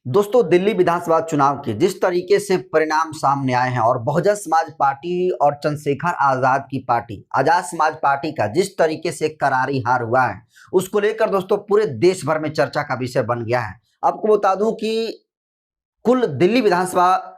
दोस्तों, दिल्ली विधानसभा चुनाव के जिस तरीके से परिणाम सामने आए हैं और बहुजन समाज पार्टी और चंद्रशेखर आजाद की पार्टी आजाद समाज पार्टी का जिस तरीके से करारी हार हुआ है, उसको लेकर दोस्तों पूरे देश भर में चर्चा का विषय बन गया है। आपको बता दूं कि कुल दिल्ली विधानसभा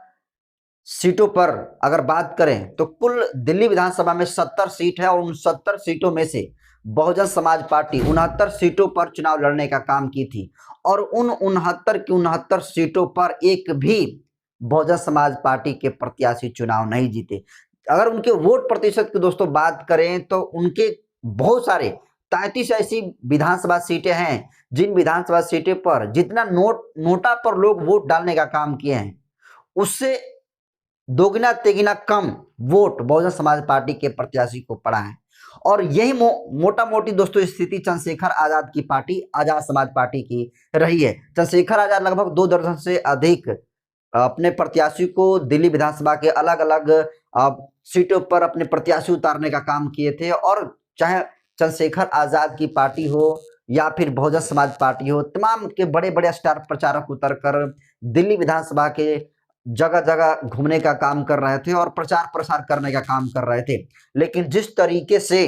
सीटों पर अगर बात करें तो कुल दिल्ली विधानसभा में 70 सीट है और उन 70 सीटों में से बहुजन समाज पार्टी 69 सीटों पर चुनाव लड़ने का काम की थी और उन 69 की 69 सीटों पर एक भी बहुजन समाज पार्टी के प्रत्याशी चुनाव नहीं जीते। अगर उनके वोट प्रतिशत की दोस्तों बात करें तो उनके बहुत सारे 33 ऐसी विधानसभा सीटें हैं जिन विधानसभा सीटें पर जितना नोटा पर लोग वोट डालने का काम किए हैं उससे दोगुना तेगुना कम वोट बहुजन समाज पार्टी के प्रत्याशी को पड़ा है। और यही मोटा मोटी दोस्तों स्थिति चंद्रशेखर आजाद की पार्टी आजाद समाज पार्टी की रही है। चंद्रशेखर आजाद लगभग 2 दर्जन से अधिक अपने प्रत्याशी को दिल्ली विधानसभा के अलग अलग सीटों पर अपने प्रत्याशी उतारने का काम किए थे और चाहे चंद्रशेखर आजाद की पार्टी हो या फिर बहुजन समाज पार्टी हो, तमाम के बड़े बड़े स्टार प्रचारक उतरकर दिल्ली विधानसभा के जगह जगह घूमने का काम कर रहे थे और प्रचार प्रसार करने का काम कर रहे थे। लेकिन जिस तरीके से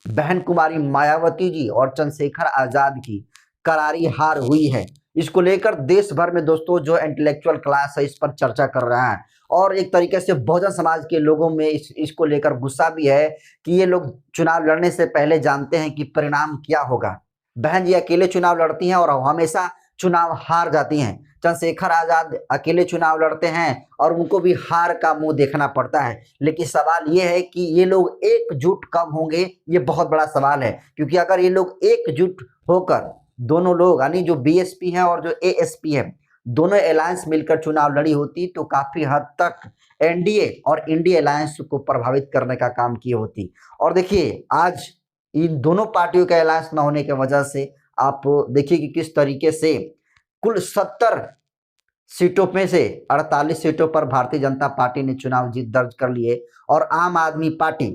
बहन कुमारी मायावती जी और चंद्रशेखर आजाद की करारी हार हुई है, इसको लेकर देश भर में दोस्तों जो इंटेलेक्चुअल क्लास है इस पर चर्चा कर रहा है और एक तरीके से बहुजन समाज के लोगों में इसको लेकर गुस्सा भी है कि ये लोग चुनाव लड़ने से पहले जानते हैं कि परिणाम क्या होगा। बहन जी अकेले चुनाव लड़ती हैं और हमेशा चुनाव हार जाती हैं। चंद्रशेखर आजाद अकेले चुनाव लड़ते हैं और उनको भी हार का मुंह देखना पड़ता है। लेकिन सवाल ये है कि ये लोग एकजुट कब होंगे, ये बहुत बड़ा सवाल है। क्योंकि अगर ये लोग एकजुट होकर दोनों लोग यानी जो बीएसपी है और जो एएसपी है दोनों अलायंस मिलकर चुनाव लड़ी होती तो काफी हद तक एनडीए और इंडिया अलायंस को प्रभावित करने का काम की होती। और देखिए आज इन दोनों पार्टियों के अलायंस न होने की वजह से आप देखिए कि किस तरीके से कुल 70 सीटों में से 48 सीटों पर भारतीय जनता पार्टी ने चुनाव जीत दर्ज कर लिए और आम आदमी पार्टी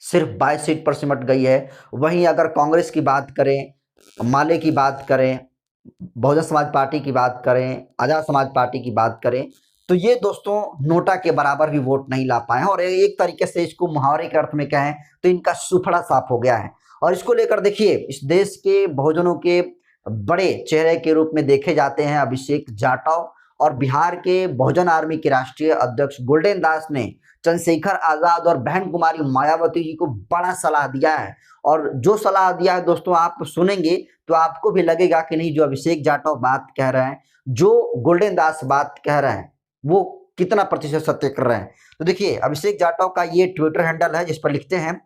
सिर्फ 22 सीट पर सिमट गई है। वहीं अगर कांग्रेस की बात करें, माले की बात करें, बहुजन समाज पार्टी की बात करें, आजाद समाज पार्टी की बात करें तो ये दोस्तों नोटा के बराबर भी वोट नहीं ला पाए और एक तरीके से इसको मुहावरे के अर्थ में कहें तो इनका सुफड़ा साफ हो गया है। और इसको लेकर देखिए इस देश के बहुजनों के बड़े चेहरे के रूप में देखे जाते हैं अभिषेक जाटव और बिहार के बहुजन आर्मी के राष्ट्रीय अध्यक्ष गोल्डन दास ने चंद्रशेखर आजाद और बहन कुमारी मायावती जी को बड़ा सलाह दिया है। और जो सलाह दिया है दोस्तों आप सुनेंगे तो आपको भी लगेगा कि नहीं जो अभिषेक जाटव बात कह रहे हैं, जो गोल्डन दास बात कह रहे हैं वो कितना प्रतिशत सत्य कर रहे हैं। तो देखिए अभिषेक जाटव का ये ट्विटर हैंडल है जिस पर लिखते हैं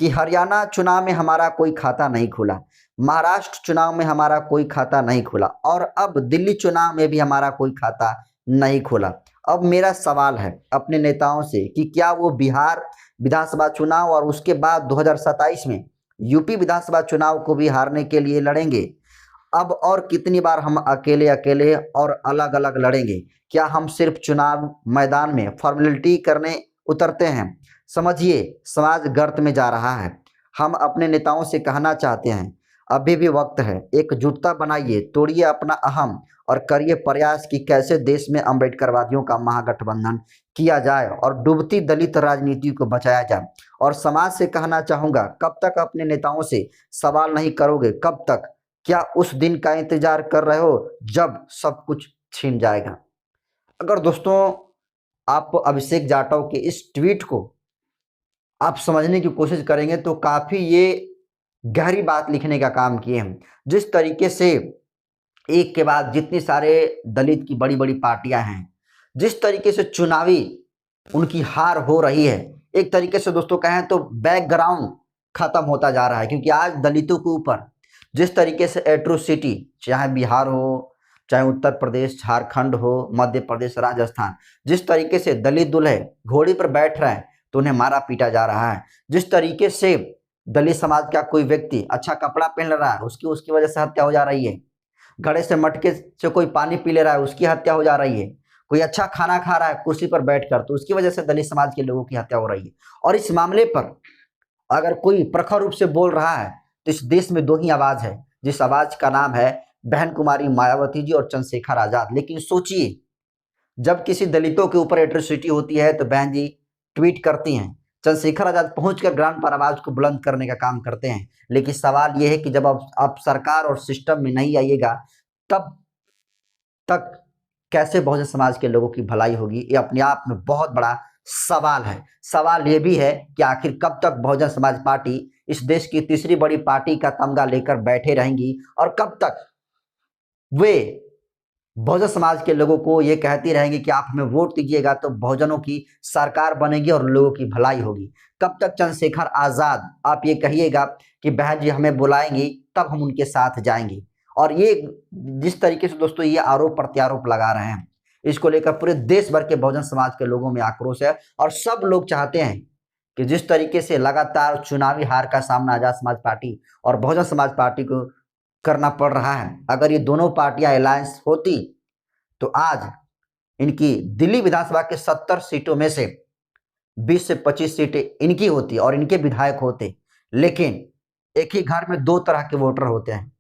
कि हरियाणा चुनाव में हमारा कोई खाता नहीं खुला, महाराष्ट्र चुनाव में हमारा कोई खाता नहीं खुला और अब दिल्ली चुनाव में भी हमारा कोई खाता नहीं खुला। अब मेरा सवाल है अपने नेताओं से कि क्या वो बिहार विधानसभा चुनाव और उसके बाद 2027 में यूपी विधानसभा चुनाव को भी हारने के लिए लड़ेंगे। अब और कितनी बार हम अकेले अकेले और अलग अलग लड़ेंगे? क्या हम सिर्फ चुनाव मैदान में फॉर्मेलिटी करने उतरते हैं? समझिए समाज गर्त में जा रहा है। हम अपने नेताओं से कहना चाहते हैं अभी भी वक्त है, एकजुटता बनाइए, तोड़िए अपना अहम और करिए प्रयास कि कैसे देश में अम्बेडकरवादियों का महागठबंधन किया जाए और डूबती दलित राजनीति को बचाया जाए। और समाज से कहना चाहूँगा कब तक अपने नेताओं से सवाल नहीं करोगे, कब तक? क्या उस दिन का इंतजार कर रहे हो जब सब कुछ छीन जाएगा? अगर दोस्तों आप अभिषेक जाटव के इस ट्वीट को आप समझने की कोशिश करेंगे तो काफी ये गहरी बात लिखने का काम किए हैं। जिस तरीके से एक के बाद जितनी सारे दलित की बड़ी बड़ी पार्टियां हैं, जिस तरीके से चुनावी उनकी हार हो रही है, एक तरीके से दोस्तों कहें तो बैकग्राउंड खत्म होता जा रहा है। क्योंकि आज दलितों के ऊपर जिस तरीके से एट्रोसिटी, चाहे बिहार हो, चाहे उत्तर प्रदेश, झारखंड हो, मध्य प्रदेश, राजस्थान, जिस तरीके से दलित दूल्हे घोड़ी पर बैठ रहे हैं तो उन्हें मारा पीटा जा रहा है। जिस तरीके से दलित समाज का कोई व्यक्ति अच्छा कपड़ा पहन रहा है उसकी वजह से हत्या हो जा रही है। घड़े से मटके से कोई पानी पी ले रहा है उसकी हत्या हो जा रही है। कोई अच्छा खाना खा रहा है कुर्सी पर बैठकर तो उसकी वजह से दलित समाज के लोगों की हत्या हो रही है। और इस मामले पर अगर कोई प्रखर रूप से बोल रहा है तो इस देश में दो ही आवाज है, जिस आवाज का नाम है बहन कुमारी मायावती जी और चंद्रशेखर आजाद। लेकिन सोचिए, जब किसी दलितों के ऊपर एट्रोसिटी होती है तो बहन जी ट्वीट करती हैं, चंद्रशेखर आजाद पहुंचकर ग्राउंड पर आवाज को बुलंद करने का काम करते हैं। लेकिन सवाल यह है कि जब आप सरकार और सिस्टम में नहीं आइएगा, तब तक कैसे बहुजन समाज के लोगों की भलाई होगी? ये अपने आप में बहुत बड़ा सवाल है। सवाल ये भी है कि आखिर कब तक बहुजन समाज पार्टी इस देश की तीसरी बड़ी पार्टी का तमगा लेकर बैठे रहेंगी, और कब तक वे बहुजन समाज के लोगों को ये कहती रहेंगी कि आप हमें वोट दीजिएगा तो बहुजनों की सरकार बनेगी और लोगों की भलाई होगी। कब तक चंद्रशेखर आजाद आप ये कहिएगा कि बहन जी हमें बुलाएंगी तब हम उनके साथ जाएंगे? और ये जिस तरीके से दोस्तों ये आरोप प्रत्यारोप लगा रहे हैं, इसको लेकर पूरे देश भर के बहुजन समाज के लोगों में आक्रोश है। और सब लोग चाहते हैं कि जिस तरीके से लगातार चुनावी हार का सामना आजाद समाज पार्टी और बहुजन समाज पार्टी को करना पड़ रहा है, अगर ये दोनों पार्टियां अलायंस होती तो आज इनकी दिल्ली विधानसभा के 70 सीटों में से 20 से 25 सीटें इनकी होती और इनके विधायक होते। लेकिन एक ही घर में दो तरह के वोटर होते हैं।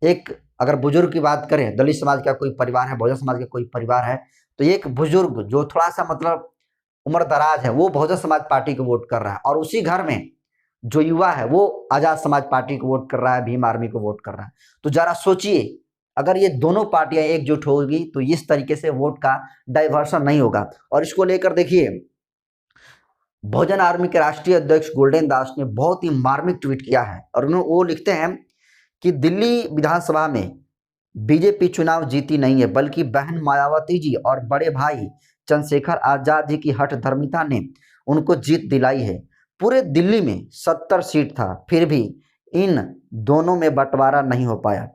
एक, अगर बुजुर्ग की बात करें, दलित समाज का कोई परिवार है, बहुजन समाज का कोई परिवार है, तो एक बुजुर्ग जो थोड़ा सा मतलब उम्र दराज है वो बहुजन समाज पार्टी को वोट कर रहा है, और उसी घर में जो युवा है वो आजाद समाज पार्टी को वोट कर रहा है, भीम आर्मी को वोट कर रहा है। तो जरा सोचिए, अगर ये दोनों पार्टियां एकजुट होगी तो इस तरीके से वोट का डाइवर्सन नहीं होगा। और इसको लेकर देखिए, बहुजन आर्मी के राष्ट्रीय अध्यक्ष गोल्डन दास ने बहुत ही मार्मिक ट्वीट किया है, और उन्होंने वो लिखते हैं कि दिल्ली विधानसभा में बीजेपी चुनाव जीती नहीं है, बल्कि बहन मायावती जी और बड़े भाई चंद्रशेखर आजाद जी की हठधर्मिता ने उनको जीत दिलाई है। पूरे दिल्ली में 70 सीट था, फिर भी इन दोनों में बंटवारा नहीं हो पाया।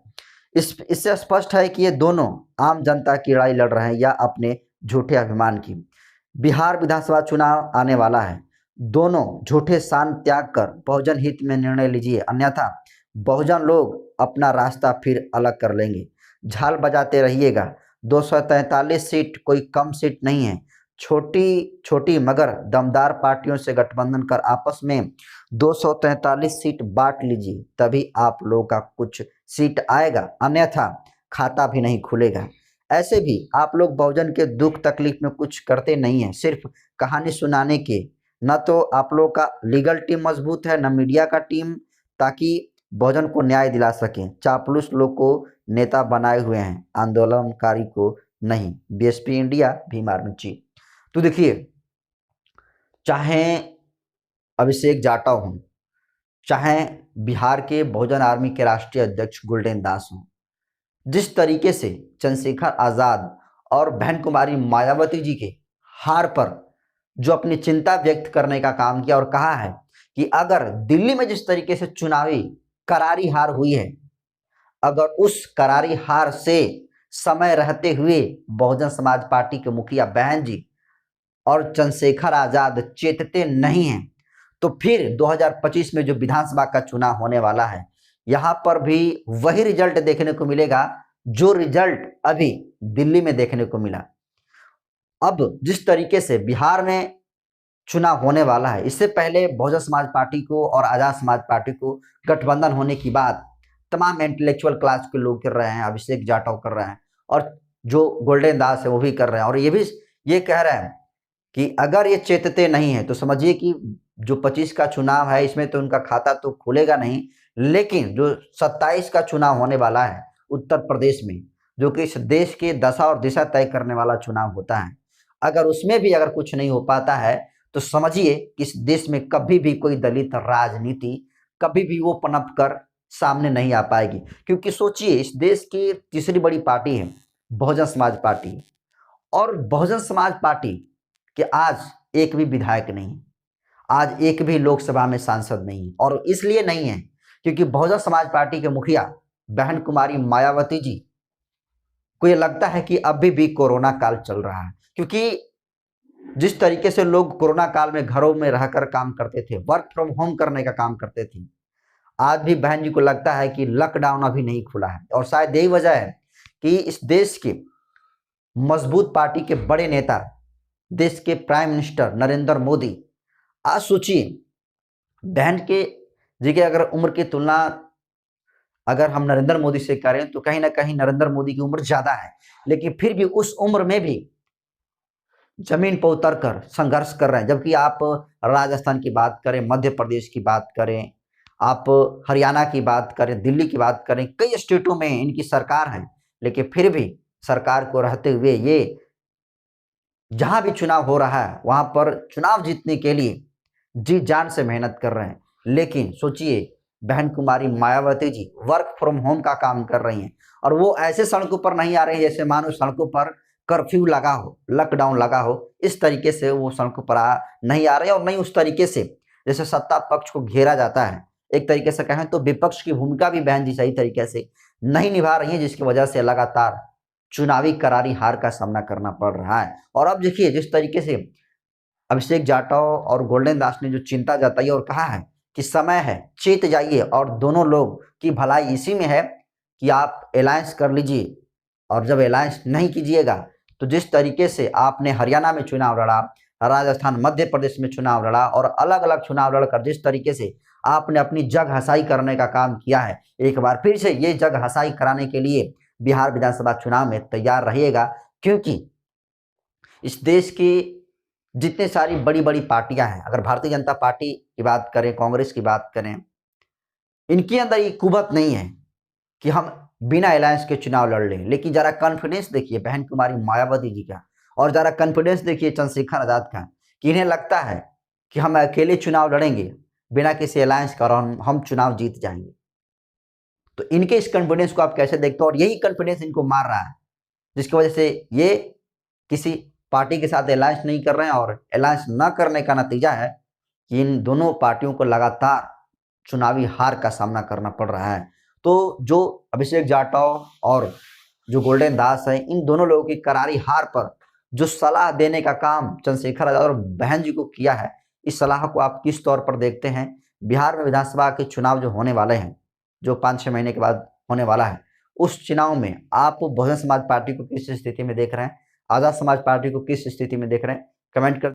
इससे स्पष्ट है कि ये दोनों आम जनता की लड़ाई लड़ रहे हैं या अपने झूठे अभिमान की। बिहार विधानसभा चुनाव आने वाला है, दोनों झूठे शान त्याग कर बहुजन हित में निर्णय लीजिए, अन्यथा बहुजन लोग अपना रास्ता फिर अलग कर लेंगे। झाल बजाते रहिएगा। 243 सीट कोई कम सीट नहीं है। छोटी छोटी मगर दमदार पार्टियों से गठबंधन कर आपस में 243 सीट बांट लीजिए, तभी आप लोगों का कुछ सीट आएगा, अन्यथा खाता भी नहीं खुलेगा। ऐसे भी आप लोग बहुजन के दुख तकलीफ में कुछ करते नहीं हैं, सिर्फ कहानी सुनाने के। न तो आप लोग का लीगल टीम मजबूत है, न मीडिया का टीम, ताकि बहुजन को न्याय दिला सकें। चापलूस लोग को नेता बनाए हुए हैं, आंदोलनकारी को नहीं। BSP India, Bhim army chief. तो देखिए, चाहे अभिषेक जाटव हों, चाहे बिहार के बहुजन आर्मी के राष्ट्रीय अध्यक्ष गोल्डन दास हों, जिस तरीके से चंद्रशेखर आजाद और बहन कुमारी मायावती जी के हार पर जो अपनी चिंता व्यक्त करने का काम किया और कहा है कि अगर दिल्ली में जिस तरीके से चुनावी करारी हार हुई है, अगर उस करारी हार से समय रहते हुए बहुजन समाज पार्टी के मुखिया बहन जी और चंद्रशेखर आजाद चेतते नहीं हैं, तो फिर 2025 में जो विधानसभा का चुनाव होने वाला है, यहां पर भी वही रिजल्ट देखने को मिलेगा जो रिजल्ट अभी दिल्ली में देखने को मिला। अब जिस तरीके से बिहार में चुनाव होने वाला है, इससे पहले बहुजन समाज पार्टी को और आजाद समाज पार्टी को गठबंधन होने की बात तमाम इंटेलेक्चुअल क्लास के लोग कर रहे हैं। अभिषेक जाटव कर रहे हैं, और जो गोल्डन दास है वो भी कर रहे हैं, और ये भी ये कह रहे हैं कि अगर ये चेतते नहीं है तो समझिए कि जो 25 का चुनाव है इसमें तो उनका खाता तो खुलेगा नहीं, लेकिन जो 27 का चुनाव होने वाला है उत्तर प्रदेश में, जो कि इस देश के दशा और दिशा तय करने वाला चुनाव होता है, अगर उसमें भी अगर कुछ नहीं हो पाता है तो समझिए कि इस देश में कभी भी कोई दलित राजनीति कभी भी वो पनप कर सामने नहीं आ पाएगी। क्योंकि सोचिए, इस देश की तीसरी बड़ी पार्टी है बहुजन समाज पार्टी, और बहुजन समाज पार्टी के आज एक भी विधायक नहीं, आज एक भी लोकसभा में सांसद नहीं, और इसलिए नहीं है क्योंकि बहुजन समाज पार्टी के मुखिया बहन कुमारी मायावती जी को ये लगता है कि अभी भी कोरोना काल चल रहा है। क्योंकि जिस तरीके से लोग कोरोना काल में घरों में रहकर काम करते थे, वर्क फ्रॉम होम करने का काम करते थे, आज भी बहन जी को लगता है कि लॉकडाउन अभी नहीं खुला है। और शायद यही वजह है कि इस देश के मजबूत पार्टी के बड़े नेता, देश के प्राइम मिनिस्टर नरेंद्र मोदी, आज सोचिए बहन के जी के अगर उम्र की तुलना अगर हम नरेंद्र मोदी से करें तो कहीं ना कहीं नरेंद्र मोदी की उम्र ज्यादा है, लेकिन फिर भी उस उम्र में भी जमीन पर उतर कर संघर्ष कर रहे हैं। जबकि आप राजस्थान की बात करें, मध्य प्रदेश की बात करें, आप हरियाणा की बात करें, दिल्ली की बात करें, कई स्टेटों में इनकी सरकार है, लेकिन फिर भी सरकार को रहते हुए ये जहां भी चुनाव हो रहा है वहां पर चुनाव जीतने के लिए जी जान से मेहनत कर रहे हैं। लेकिन सोचिए, बहन कुमारी Mayawati ji work from home का काम कर रही हैं, और वो ऐसे सड़कों पर नहीं आ रही है जैसे मानो सड़कों पर कर्फ्यू लगा हो, लॉकडाउन लगा हो। इस तरीके से वो सड़कों पर नहीं आ रहे, और नहीं उस तरीके से जैसे सत्ता पक्ष को घेरा जाता है। एक तरीके से कहें तो विपक्ष की भूमिका भी बहन जी सही तरीके से नहीं निभा रही है, जिसकी वजह से लगातार चुनावी करारी हार का सामना करना पड़ रहा है। और अब देखिए, जिस तरीके से अभिषेक जाटव और गोल्डन दास ने जो चिंता जताई और कहा है कि समय है, चेत जाइए, और दोनों लोग की भलाई इसी में है कि आप अलायंस कर लीजिए। और जब अलायंस नहीं कीजिएगा तो जिस तरीके से आपने हरियाणा में चुनाव लड़ा, राजस्थान, मध्य प्रदेश में चुनाव लड़ा, और अलग अलग चुनाव लड़कर जिस तरीके से आपने अपनी जग हसाई करने का काम किया है, एक बार फिर से ये जग हसाई कराने के लिए बिहार विधानसभा चुनाव में तैयार रहिएगा। क्योंकि इस देश की जितनी सारी बड़ी बड़ी पार्टियां हैं, अगर भारतीय जनता पार्टी की बात करें, कांग्रेस की बात करें, इनके अंदर ये कुवत नहीं है कि हम बिना अलायंस के चुनाव लड़ लें। लेकिन जरा कॉन्फिडेंस देखिए बहन कुमारी मायावती जी का, और जरा कॉन्फिडेंस देखिए चंद्रशेखर आजाद का, कि इन्हें लगता है कि हम अकेले चुनाव लड़ेंगे बिना किसी अलायंस का, और हम चुनाव जीत जाएंगे। तो इनके इस कॉन्फिडेंस को आप कैसे देखते हो? और यही कॉन्फिडेंस इनको मार रहा है, जिसकी वजह से ये किसी पार्टी के साथ अलायंस नहीं कर रहे हैं, और अलायंस न करने का नतीजा है कि इन दोनों पार्टियों को लगातार चुनावी हार का सामना करना पड़ रहा है। तो जो अभिषेक जाटव और जो गोल्डन दास है, इन दोनों लोगों की करारी हार पर जो सलाह देने का काम चंद्रशेखर आजाद और बहन जी को किया है, इस सलाह को आप किस तौर पर देखते हैं? बिहार में विधानसभा के चुनाव जो होने वाले हैं, जो 5-6 महीने के बाद होने वाला है, उस चुनाव में आप बहुजन समाज पार्टी को किस स्थिति में देख रहे हैं? आजाद समाज पार्टी को किस स्थिति में देख रहे हैं? कमेंट कर